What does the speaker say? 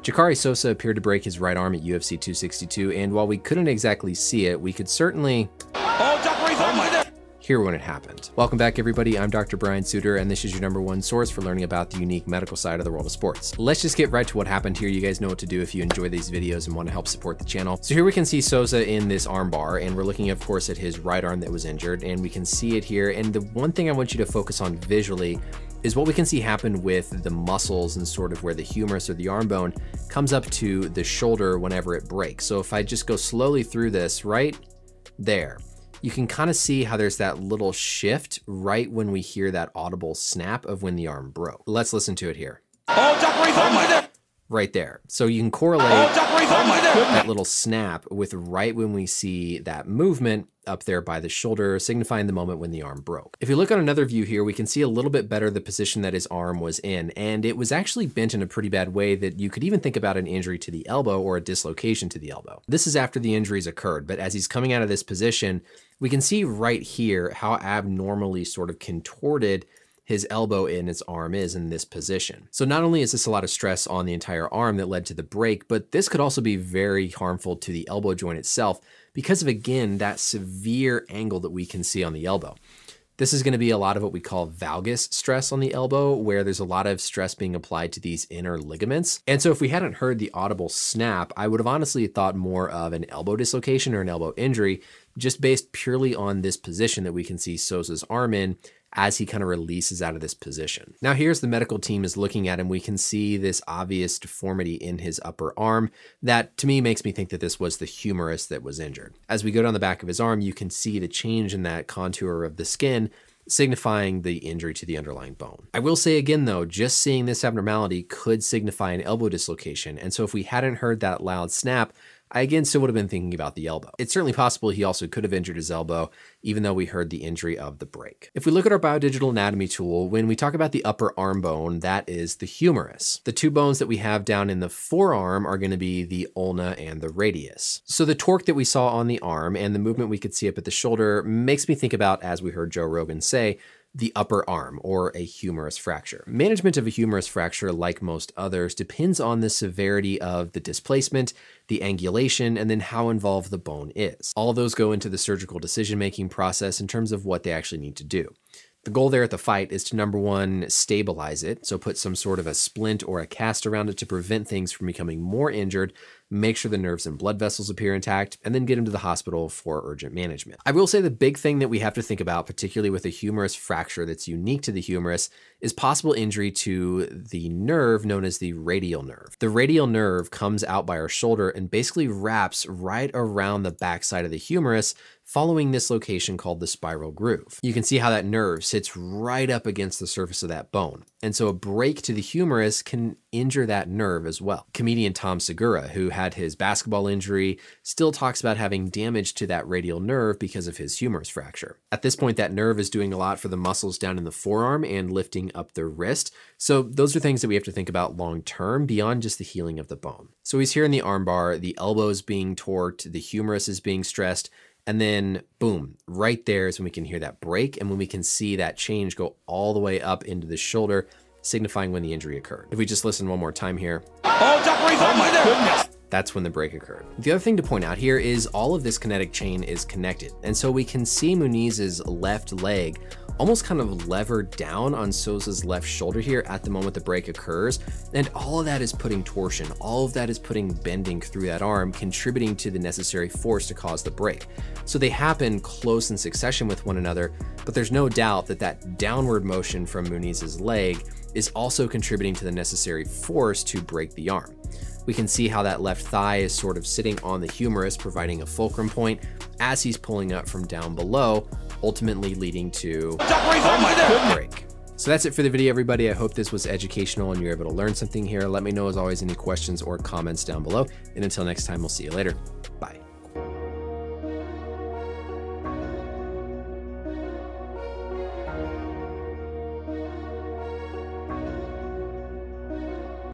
Jacare Souza appeared to break his right arm at UFC 262, and while we couldn't exactly see it, we could certainly hear when it happened. Welcome back, everybody. I'm Dr. Brian Sutterer, and this is your #1 source for learning about the unique medical side of the world of sports. Let's just get right to what happened here. You guys know what to do if you enjoy these videos and want to help support the channel. So here we can see Souza in this arm bar, and we're looking, of course, at his right arm that was injured, and we can see it here. And the one thing I want you to focus on visually is what we can see happen with the muscles and sort of where the humerus or the arm bone comes up to the shoulder whenever it breaks. So if I just go slowly through this right there, you can kind of see how there's that little shift right when we hear that audible snap of when the arm broke. Let's listen to it here. Right there. So you can correlate that little snap with right when we see that movement up there by the shoulder, signifying the moment when the arm broke. If you look on another view here, we can see a little bit better the position that his arm was in, and it was actually bent in a pretty bad way that you could even think about an injury to the elbow or a dislocation to the elbow. This is after the injuries occurred, but as he's coming out of this position, we can see right here how abnormally sort of contorted his elbow and his arm is in this position. So not only is this a lot of stress on the entire arm that led to the break, but this could also be very harmful to the elbow joint itself because of, again, that severe angle that we can see on the elbow. This is going to be a lot of what we call valgus stress on the elbow, where there's a lot of stress being applied to these inner ligaments. And so if we hadn't heard the audible snap, I would have honestly thought more of an elbow dislocation or an elbow injury, just based purely on this position that we can see Souza's arm in as he kind of releases out of this position. Now here's the medical team is looking at him. We can see this obvious deformity in his upper arm that to me makes me think that this was the humerus that was injured. As we go down the back of his arm, you can see the change in that contour of the skin, signifying the injury to the underlying bone. I will say again though, just seeing this abnormality could signify an elbow dislocation. And so if we hadn't heard that loud snap, I again still would have been thinking about the elbow. It's certainly possible he also could have injured his elbow, even though we heard the injury of the break. If we look at our biodigital anatomy tool, when we talk about the upper arm bone, that is the humerus. The two bones that we have down in the forearm are going to be the ulna and the radius. So the torque that we saw on the arm and the movement we could see up at the shoulder makes me think about, as we heard Joe Rogan say, the upper arm or a humerus fracture. Management of a humerus fracture, like most others, depends on the severity of the displacement, the angulation, and then how involved the bone is. All of those go into the surgical decision-making process in terms of what they actually need to do. The goal there at the fight is to, #1, stabilize it. So put some sort of a splint or a cast around it to prevent things from becoming more injured, make sure the nerves and blood vessels appear intact, and then get him to the hospital for urgent management. I will say the big thing that we have to think about, particularly with a humerus fracture that's unique to the humerus, is possible injury to the nerve known as the radial nerve. The radial nerve comes out by our shoulder and basically wraps right around the backside of the humerus, following this location called the spiral groove. You can see how that nerve sits right up against the surface of that bone. And so a break to the humerus can injure that nerve as well. Comedian Tom Segura, who had his basketball injury, still talks about having damage to that radial nerve because of his humerus fracture. At this point, that nerve is doing a lot for the muscles down in the forearm and lifting up the wrist. So those are things that we have to think about long-term beyond just the healing of the bone. So he's here in the arm bar, the elbow is being torqued, the humerus is being stressed, and then boom, right there is when we can hear that break and when we can see that change go all the way up into the shoulder, signifying when the injury occurred. If we just listen one more time here. Oh my goodness. That's when the break occurred. The other thing to point out here is all of this kinetic chain is connected. And so we can see Muniz's left leg almost kind of levered down on Souza's left shoulder here at the moment the break occurs. And all of that is putting torsion. All of that is putting bending through that arm, contributing to the necessary force to cause the break. So they happen close in succession with one another, but there's no doubt that that downward motion from Muniz's leg is also contributing to the necessary force to break the arm. We can see how that left thigh is sort of sitting on the humerus, providing a fulcrum point as he's pulling up from down below, ultimately leading to a break. So that's it for the video, everybody. I hope this was educational and you're able to learn something here. Let me know, as always, any questions or comments down below. And until next time, we'll see you later.